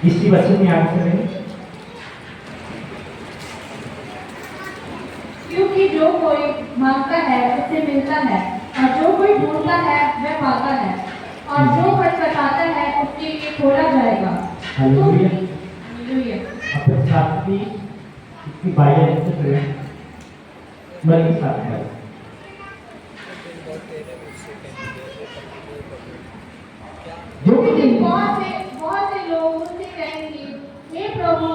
इसी वचन में आगे चलेंगे। क्योंकि जो कोई मांगता है उसे मिलता है, और जो कोई ढूंढता है वह पाता है, और जो खटखटाता है उसके लिए खोला जाएगा। हालेलुया। हालेलुया। अपने साथ भी इसकी बाइबल से पढ़ें। मरी साथ है। जो भी बहुत से लोग मुझसे कहेंगे, हे प्रभु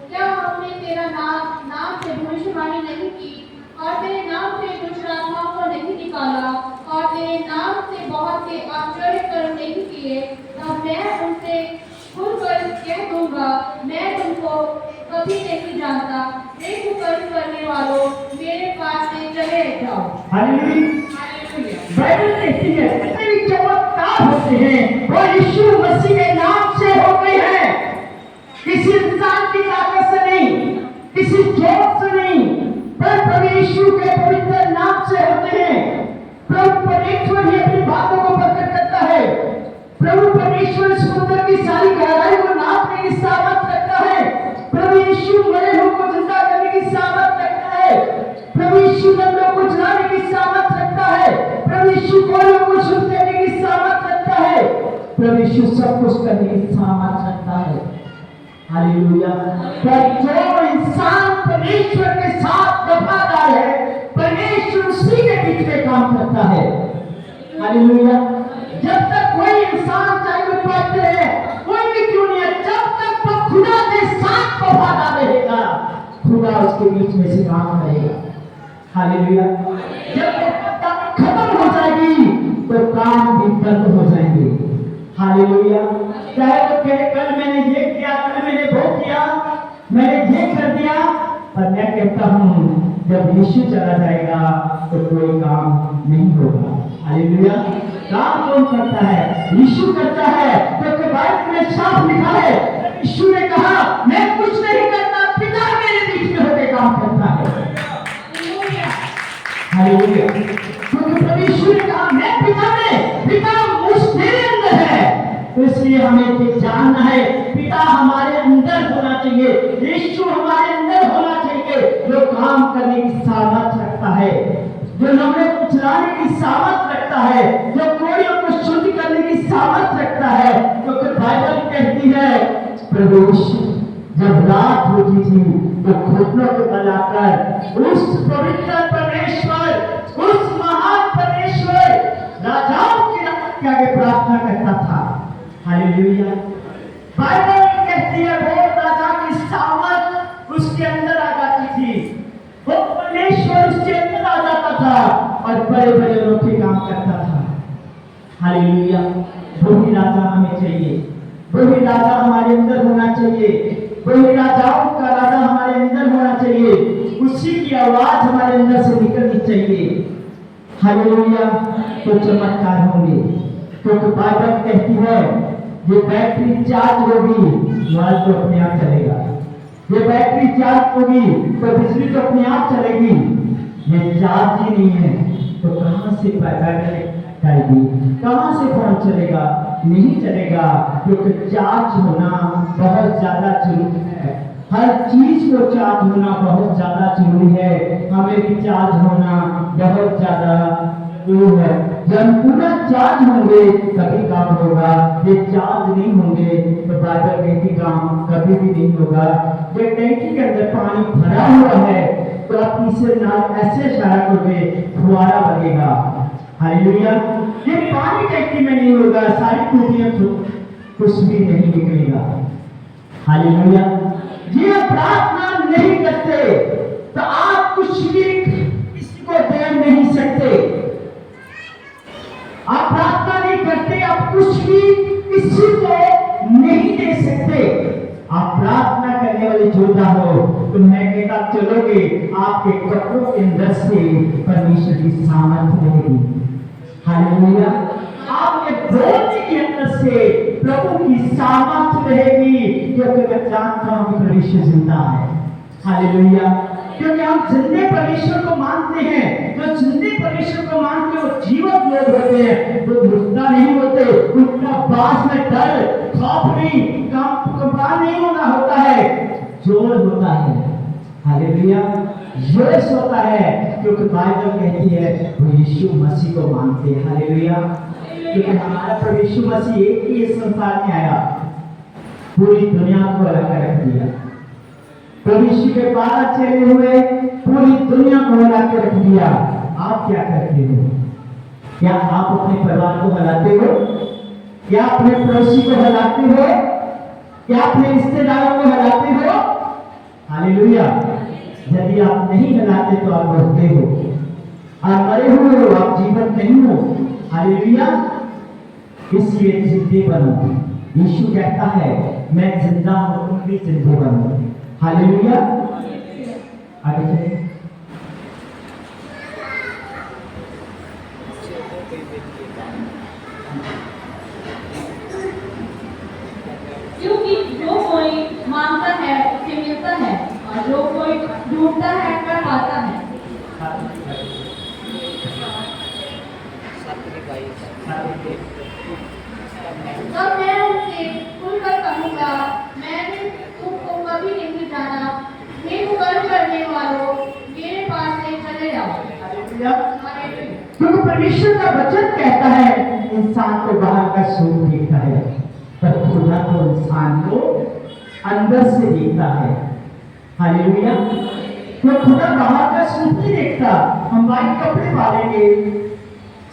क्या हमने तेरा नाम से भविष्यवाणी नहीं की, और तेरे नाम से दुष्ट आत्माओं को नहीं निकाला, और तेरे नाम से बहुत से आश्चर्य कर्म नहीं किए? तब मैं उनसे खुलकर कह दूंगा, मैं तुमको कभी नहीं जानता। हे कुकर्म करने वालों, मेरे पास से चले जाओ। हालेलुया। बाइबल कहती है जितने भी चमत्कार होते हैं वो यीशु मसीह के नाम से होते हैं, किसी इंसान की ताकत से नहीं, किसी जोर से नहीं, पर प्रभु यीशु के पवित्र नाम से होते हैं। प्रभु परमेश्वर ही अपनी बातों को प्रकट करता है। प्रभु परमेश्वर समुद्र की सारी गहराई को नापने की सामर्थ रखता है। प्रभु यीशु मरे हुए को जिंदा करने की सामर्थ रखता है। प्रभु यीशु नंदों को जलाने की सामर्थ रखता है। प्रभु यीशु कोलों को शुद्ध करने की सामर्थ रखता है। प्रभु यीशु सब कुछ करने की सामर्थ रखता है। हालेलुया। पर जो इंसान परमेश्वर के साथ वफादार है, परमेश्वर उसी के बीच में काम करता है। हालेलुया। जब तक कोई इंसान, चाहे वो पात्र है, कोई भी क्यों नहीं है, जब तक वो खुदा के साथ वफादार रहेगा, खुदा उसके बीच में से काम करेगा। हालेलुया। जब वफादारी खत्म हो जाएगी तो काम भी बंद हो जाएंगे। हालेलुया। चाहे वो कहे कल मैंने ये किया, कल मैंने वो किया, मैंने ये कर दिया, पर मैं कहता हूँ जब यीशु चला जाएगा तो कोई काम नहीं होगा। हालेलुया। काम कौन करता है? यीशु करता है। क्योंकि बाइबल में साफ लिखा है, यीशु ने कहा मैं कुछ नहीं करता, पिता मेरे बीच में होकर काम करता है। हालेलुया। क्योंकि प्रभु यीशु ने कहा मैं पिता मुझ मेरे अंदर है, तो इसलिए हमें ये जानना है पिता हमारे अंदर होना चाहिए, यीशु हमारे अंदर होना चाहिए, जो काम करने की सामर्थ रखता है, जो नमूने को चलाने की सामर्थ रखता है, जो कोड़ियों को शुद्ध करने की सामर्थ रखता है। क्योंकि बाइबल कहती है प्रभु जब रात होती थी तो घुटनों को बनाकर उस पवित्र परमेश्वर, उस महान परमेश्वर राजाओं के आगे प्रार्थना करता था। हालेलुया। बाइबल कहती है वो राजा की सामर्थ उसके अंदर आ जाती थी, वो परमेश्वर उसके अंदर आ जाता था और बड़े बड़े अनोखे काम करता था। हालेलुया। वही राजा हमें चाहिए, वही राजा हमारे अंदर होना चाहिए, वही राजाओं का राजा हमारे अंदर होना चाहिए, उसी की आवाज हमारे अंदर से निकलनी चाहिए। हालेलुया। तो चमत्कार होंगे। क्योंकि बाइबल कहती है ये बैटरी चार्ज होगी मोबाइल तो अपने आप चलेगा, ये बैटरी चार्ज होगी तो बिजली तो अपने आप चलेगी, ये चार्ज ही नहीं है तो कहां से बैटरी चलेगी, कहां से फोन चलेगा? नहीं चलेगा। क्योंकि चार्ज होना बहुत ज्यादा जरूरी है, हर चीज को चार्ज होना बहुत ज्यादा जरूरी है, हमें भी चार्ज होना बहुत ज्यादा जरूरी है। जब पूरा चार्ज होंगे तभी काम होगा, ये चार्ज नहीं होंगे तो बाइबल कहती काम कभी भी नहीं होगा। ये टैंकी के अंदर पानी भरा हुआ है तो आप इसे नाल ऐसे इशारा करोगे फुहारा लगेगा। हालेलुया। ये पानी टैंकी में नहीं होगा, सारी टूटियां कुछ भी नहीं निकलेगा। हालेलुया। ये प्रार्थना नहीं करते तो आप कुछ भी किसी को दे नहीं सकते। आप प्रार्थना नहीं करते, आप कुछ भी किसी को नहीं दे सकते। आप प्रार्थना करने वाले योद्धा हो तो मैं कहता चलोगे आपके कपड़ों के अंदर से परमेश्वर की सामर्थ्य रहेगी। हालेलुया। आपके बोलने के अंदर से प्रभु की सामर्थ्य रहेगी, क्योंकि मैं जानता हूं कि परमेश्वर जिंदा है। हालेलुया। क्योंकि हम जिंदे परमेश्वर को मानते हैं, जो जिंदे परमेश्वर को मानते हैं वो जीवित लोग होते हैं, वो मुर्दा नहीं होते, उनका उपवास में डर, खौफ नहीं, कंपान नहीं होना होता है, जोर होता है। हालेलुया, यश होता है, क्योंकि बाइबल कहती है वो यीशु मसीह को मानते हैं। हालेलुया, क्योंकि हमारा प्रभु यीशु मसीह एक ही इस संसार में आया, पूरी दुनिया को अलग कर रख दिया। प्रभु यीशु के 12 चेले हुए, पूरी दुनिया को अलग कर रख दिया। आप क्या करते हो? क्या आप अपने परिवार को हिलाते हो? क्या अपने पड़ोसी को हिलाते हो? क्या अपने रिश्तेदारों को हिलाते हो? हालेलुया, यदि आप नहीं हिलाते तो आप मरते हो, आप मरे हुए हो, आप जीवित नहीं हो। हालेलुया, इसलिए जिंदे बनो। यीशु कहता है मैं जिंदा हूं, तुम भी जिंदे बनो। हालेलुया, आगे चलिए। क्योंकि जो कोई मांगता है उसे मिलता है, और जो कोई ढूंढता है वह पाता है। तब मैं उनसे खुलकर कहूँगा, मैंने तुमको कभी नहीं जाना। हे पुकार करने वालों, मेरे पास से चले जाओ। Hallelujah, hallelujah. क्योंकि परमेश्वर का वचन कहता है इंसान को बाहर का स्वरूप दिखता है, पर खुदा तो इंसान को अंदर से देखता है। हालेलुया, तो खुदा बाहर का स्वरूप नहीं देखता। हम व्हाइट कपड़े पालेंगे,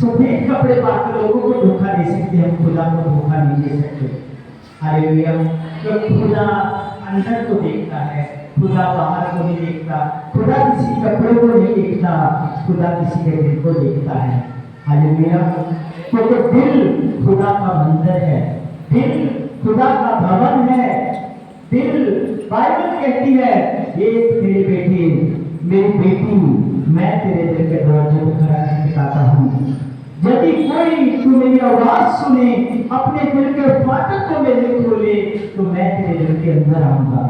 सफेद कपड़े पाकर लोगों को धोखा दे सकते हैं, हम खुदा को धोखा नहीं दे सकते। हालेलुया, तो खुदा अंदर को देखता है, खुदा बाहर को नहीं देखता। खुदा किसी कपड़े को नहीं देखता, खुदा किसी के दिल को देखता है। हालेलुया, क्योंकि दिल खुदा का मंदिर है, दिल खुदा का भवन है। दिल, बाइबल कहती है ये मेरे बेटे, मेरी बेटी, मैं तेरे दिल के दरवाजे पर खड़ा खटखटाता हूँ। यदि कोई तू मेरी आवाज सुने, अपने दिल के फाटक को मेरे खोले, तो मैं तेरे दिल के अंदर आऊंगा।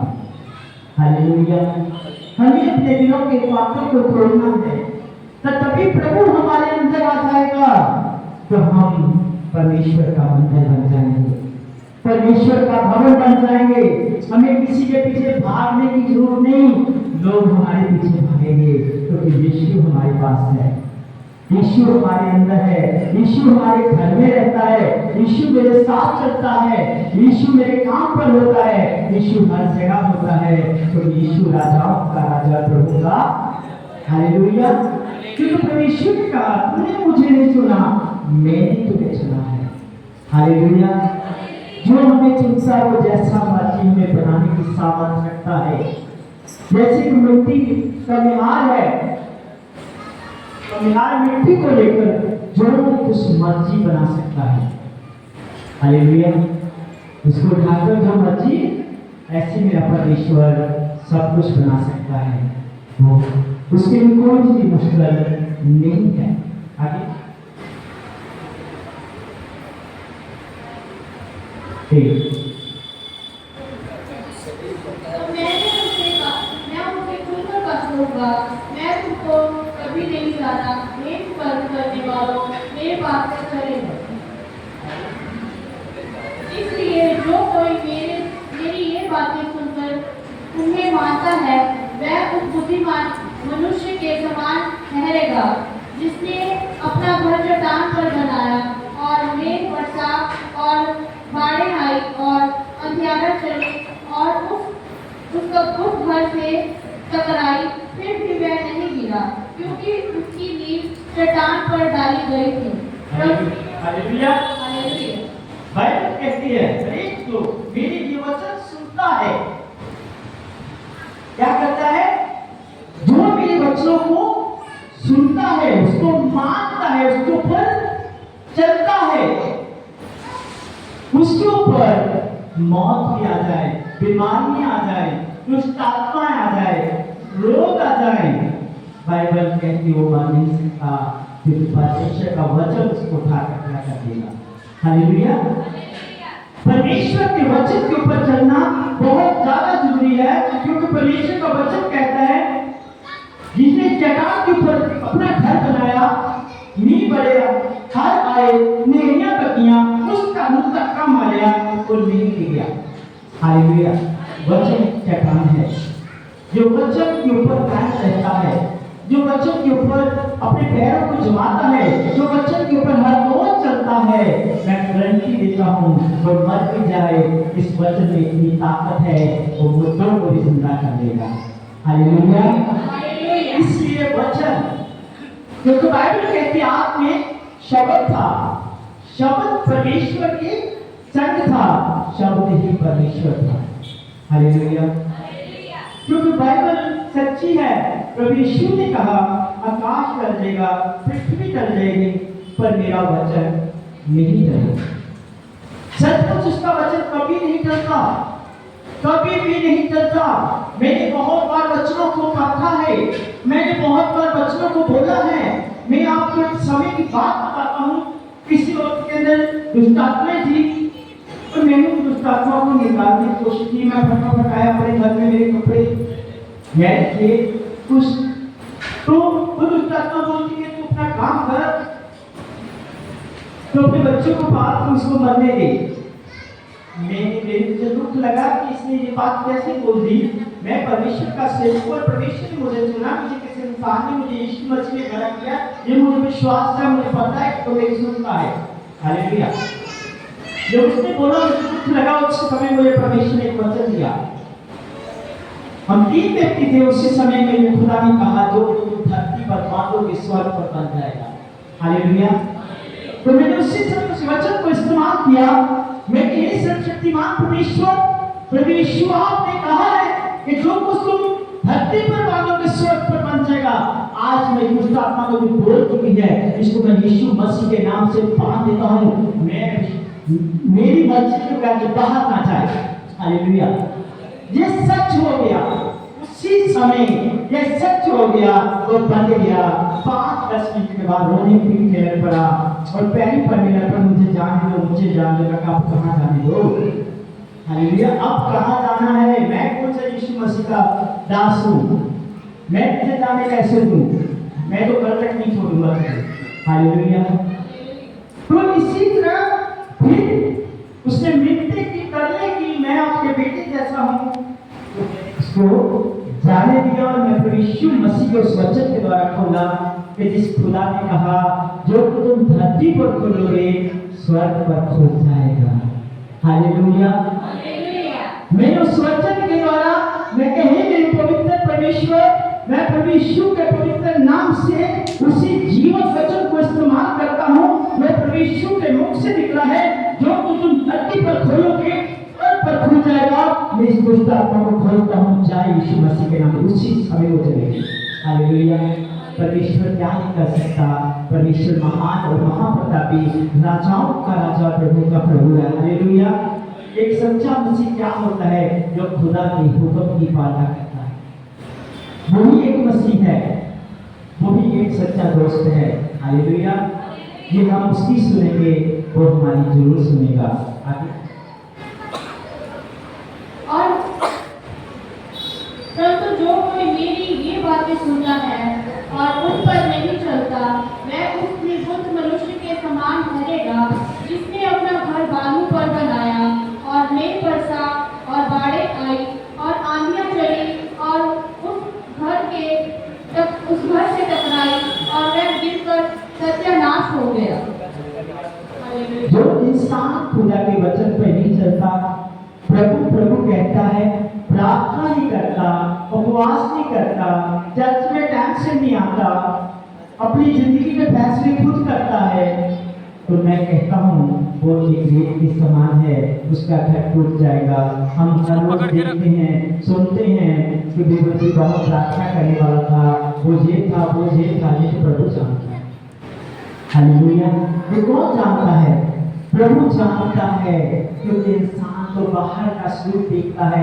हालेलुया, हमें अपने दिलों के फाटक को खोलना है, तो तभी प्रभु हमारे अंदर आ जाएगा, तो हम परमेश्वर का मंदिर बन जाएंगे, परमेश्वर का भवन बन जाएंगे। हमें किसी के पीछे भागने की जरूरत नहीं, लोग हमारे पीछे भागेंगे, क्योंकि यीशु हमारे पास है, यीशु हमारे अंदर है, यीशु हमारे घर में रहता है, यीशु मेरे साथ चलता है, यीशु मेरे काम पर होता है, यीशु हर जगह होता है, क्योंकि यीशु राजाओं का राजा, प्रभु का। हालेलुया, क्योंकि परमेश्वर ने कहा तूने मुझे नहीं चुना, मैंने तुम्हें चुना है। हालेलुया, जो हमें चुनता है वो जैसा मर्जी हमें बनाने की सामर्थ रखता है। जैसे कि मिट्टी का मिहार है, तो मिहार मिट्टी को लेकर जो कुछ मर्जी बना सकता है। हालेलुया, उसको ढाकर जो मर्जी, ऐसे मेरा परमेश्वर सब कुछ बना सकता है, वो उसके लिए कोई चीज मुश्किल नहीं है। आगे तो मैंने उनसे कहा, मैं उनसे खुलकर कहूँगा, मैं तुमको कभी नहीं जाना। हे पुकार करने वालों, मेरे पास से चले जाओ। इसलिए जो कोई मेरी ये बातें सुनकर उन्हें मानता है, वह उस बुद्धिमान मनुष्य के समान ठहरेगा, जिसने अपना घर चट्टान पर बनाया, और मेघ वर्षा और बाढ़ें आई और अंधियारा चले और उसका उस घर से टकराई, फिर भी वह नहीं गिरा, क्योंकि उसकी नींव चट्टान पर डाली गई थी। Hallelujah, hallelujah. बाइबल कहती है हरेक जो मेरी ये वचन सुनता है, क्या करता है? जो मेरे वचनों को सुनता है, उसको मानता है, उसके ऊपर चलता है, उसके ऊपर मौत भी आ जाए, बीमारियां आ जाए, दुष्ट आत्माएं आ जाए, रोग आ जाए, बाइबल कहती वो मर नहीं सकता, क्योंकि परमेश्वर का वचन उसको उठाकर खड़ा कर देगा। हालेलुया, परमेश्वर के वचन के ऊपर चलना बहुत ज्यादा जरूरी है, क्योंकि परमेश्वर का वचन कहता है जिसने चट्टान के ऊपर अपना घर बनाया, नींव बढ़ेगा, हर आए, नेरियां बगियां, उसका मुंह तक का वो नहीं गिरा। हालेलुया। वचन चट्टान है जो वचन के ऊपर कायम रहता है, जो वचन के ऊपर अपने पैरों को जमाता है, जो वचन के ऊपर हर रोज चलता है। मैं गारंटी देता हूँ वो मर भी जाए, इस वचन में इतनी ताकत है वो मुर्दों को भी जिंदा कर देगा। हालेलुया। इसलिए वचन, क्योंकि बाइबल कहती है आप में शब्द था, शब्द परमेश्वर के संग था, शब्द ही परमेश्वर था। हालेलुया। क्योंकि बाइबल सच्ची है। प्रभु यीशु ने कहा आकाश टल जाएगा, पृथ्वी टल जाएगी, पर मेरा वचन नहीं टलेगा। सचमुच उसका वचन कभी नहीं टलता, कभी भी नहीं टलता। मैंने बहुत बार वचनों को पढ़ा है, मैंने बहुत बार वचनों को बोला है। मैं आपको एक समय की बात बताता हूँ। किसी वक्त के अंदर दुष्टात्माएं थी, तो मैंने दुष्ट आत्मा को निकालने की कोशिश की। मैं फटाफट आया अपने घर में, मेरे कपड़े मैं थे कुछ, तो वो दुष्ट आत्मा बोलती है तू अपना काम कर, तो अपने बच्चों को पाल तो उसको मरने दे। मुझे दुख लगा कि इसने ये बात कैसे बोल दी। मैं परमेश्वर का सेवक हूं और परमेश्वर ने मुझे चुना, मुझे किसी इंसान ने मुझे यीशु मसीह में खड़ा किया। ये मुझे विश्वास था, मुझे पता है तो मेरी सुनता है। हालेलुया। जब उसने बोला मुझे दुख लगा, उस समय मुझे परमेश्वर ने एक वचन दिया। हम 3 व्यक्ति थे उसी समय में, खुदा ने कहा जो तुम धरती पर बांधोगे स्वर्ग पर बन जाएगा। हालेलुया। तो मैंने उसी समय उस वचन को इस्तेमाल किया। मैं ये सर्वशक्तिमान परमेश्वर प्रभु यीशु आपने कहा है कि जो कुछ तुम धरती पर बांधोगे स्वर्ग पर बन जाएगा। आज मैं दुष्ट आत्मा को जो बोल चुकी है, इसको मैं यीशु मसीह के नाम से बांध देता हूँ। मेरी मर्जी के बगैर जो बाहर ना जाए। हालेलुया। ये सच हो गया, उसी समय ये सच हो गया, वो बन गया। 5-10 मिनट के बाद रोने पीटने लग पड़ा और पैरी पड़ने लग पड़ा, मुझे जाने दो, मुझे जाने दो। आप कहाँ जाने दो? हालेलुया। अब कहाँ जाना है? मैं कौन सा यीशु मसीह का दास हूँ? मैं तुझे जाने कैसे दूँ? मैं तो कल तक नहीं छोड़ूंगा तुझे। हालेलुया। तो इसी तरह फिर उसने मिट्टी की करने की, मैं आपके बेटे जैसा हूँ, तो उसको जाने दिया। और मैं प्रभु यीशु मसीह के उस वचन के द्वारा खोला कि जिस खुदा ने कहा जो तुम धरती पर खोलोगे स्वर्ग पर खुल जाएगा। हालेलुया। मैं उस वचन के द्वारा मैं कहे मेरे पवित्र परमेश्वर, मैं प्रभु यीशु के पवित्र नाम से उसी जीवन वचन को इस्तेमाल करता हूँ। मैं प्रभु यीशु के मुख से निकला है, जो तुम धरती पर खोलोगे स्वर्ग पर खुल जाएगा। मैं इस दुष्ट आत्मा को खोलता हूँ, चाहे यीशु मसीह के नाम में, उसी समय वो चलेगी। हालेलुया। परमेश्वर क्या नहीं कर सकता? परमेश्वर महान और महाप्रतापी, राजाओं का राजा, प्रभु का प्रभु है। हालेलुया। एक सच्चा मसीह क्या होता है? जो खुदा के हुक्म की पालना करता है, वही एक मसीह है, वही एक सच्चा दोस्त है। हालेलुया। ये हम उसकी सुनेंगे, वो हमारी जरूर सुनेगा। आगे और परंतु जो कोई मेरी ये बातें सुनता है और उन पर नहीं चलता, वह उस निर्बुद्ध मनुष्य के समान ठहरेगा जिसने अपना घर बालू पर बनाया और मेघ बरसा और बाढ़ें आई और आंधियां चली और उस घर से टकराई और वह गिरकर सत्यानाश हो गया। जो इंसान खुदा के वचन पर नहीं चलता, प्रभु प्रभु कहता है, प्रार्थना नहीं करता, उपवास नहीं करता, चर्च में टाइम से नहीं आता, अपनी जिंदगी के फैसले खुद करता है, तो मैं कहता हूँ वो एक रेत के समान है, उसका घर टूट जाएगा। हम हर रोज देखते हैं, सुनते हैं कि बेबसी बहुत प्रार्थना करने वाला था, वो ये था, वो ये था, ये तो प्रभु जानता है। हालेलुया। ये कौन जानता है? प्रभु जानता है, क्योंकि इंसान तो बाहर का स्वरूप देखता है।